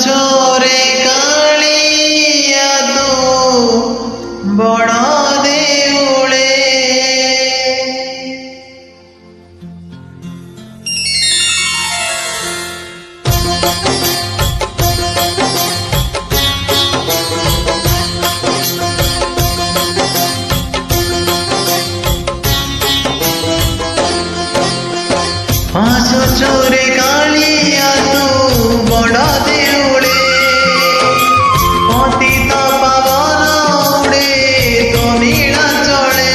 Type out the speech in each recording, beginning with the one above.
चोरे कालिया तू बड़ा देउले चोरे कालिया तू बड़ा देउले पतित पावन उड़े तो नीला चले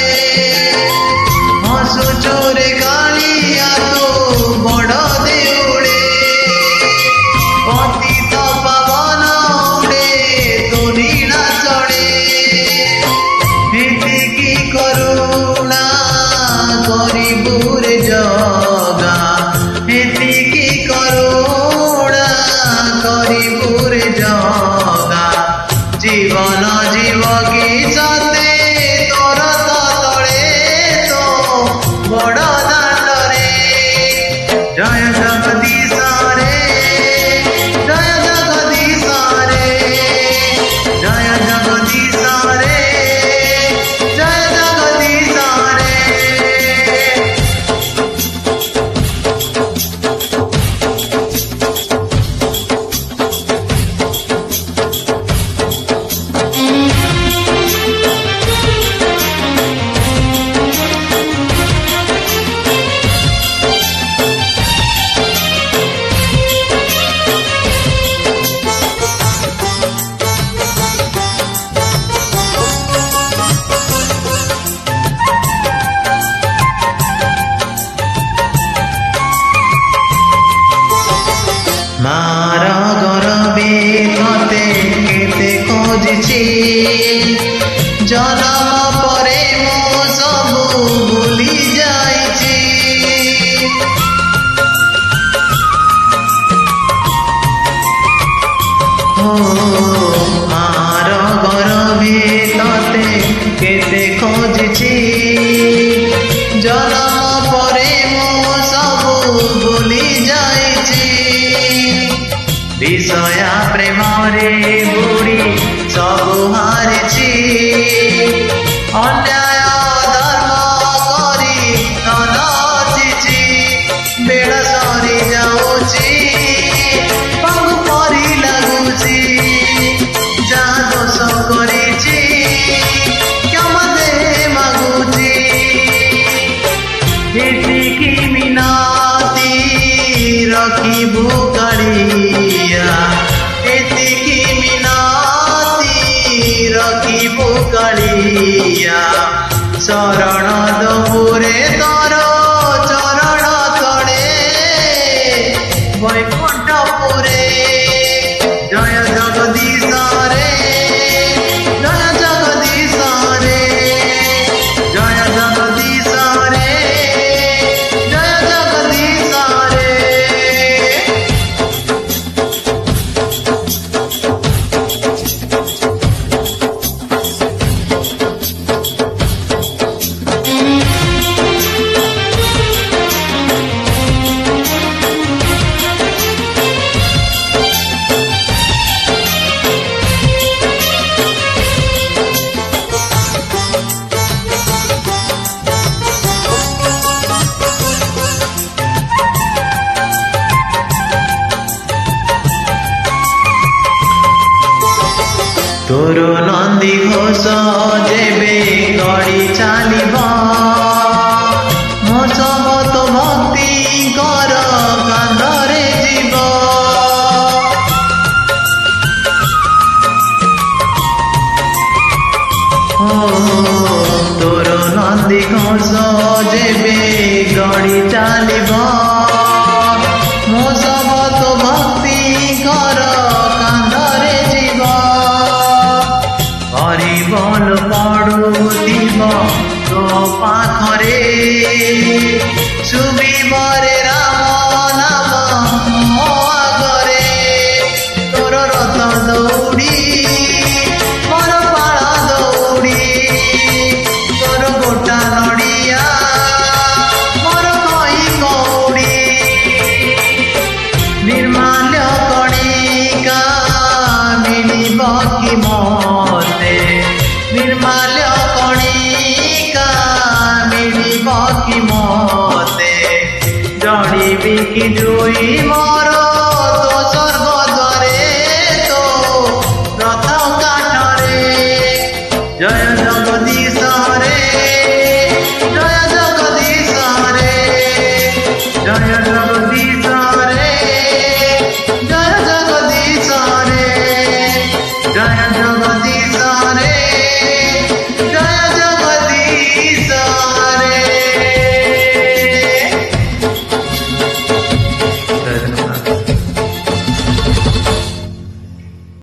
हसु चोरे कालिया तू बड़ा देउले पतित पावन उड़े तो नीला चले एतिकी करुणा करिबु रे जगा एतिकी करुणा करिबु रे जगा जीवन जीव की जाते तोर तले तो बड़ दांडरे जय जगदीश रे जय जगदीश रे जय जगदीश रे जय जगदीश रे मार गरबे तते केते खोजिछि जनम परे मो सबु भूली जाइछि मार गरबे तते केते खोजिछि जनम परे मो सबु भूली जाइछि विषया प्रेम रे बुड़ी सबु हारिछि अन्याय धर्म करी नाचिछि बेड़ा सरी जाउछि पागु परी लागुछि जहाँ दोष करिछि क्षमा दे मागुछि एतिकी मिनती रखिबु कालिया एतिकी मिनती रखिबु कालिया शरण दमुरे तोर चरण तले वैकुंठपुरे जय जगदीश रे जय जगदीश रे जय जगदीश रे जय जगदीश रे तोर नंदी घोष जेबे गड़ी चलिब मो समत भक्ति कर कांधरे जीव तोर नंदी घोष जेबे गड़ी चलिब मो समत भक्ति कर कांधरे जीव हरि জীবন পড়ুথিব তো পাখরে শুভিবরে রাম নাম ମୋ ଆଗରେ ତୋର ରଥ ଦୌଡ଼ି ମୋର ପାଳ ଦୌଡ଼ି ତୋର ଗୋଟା ନଡ଼ିଆ ମୋର କଇଁ କଉଡ଼ି ନିର୍ମାଲ୍ୟ କଣିକା ମିଳିବ କି ମତେ ନିର୍ମାଲ୍ୟ କଣିକା ମିଳିବ କି ମତେ ଜଣିବି କି ଜୁଇ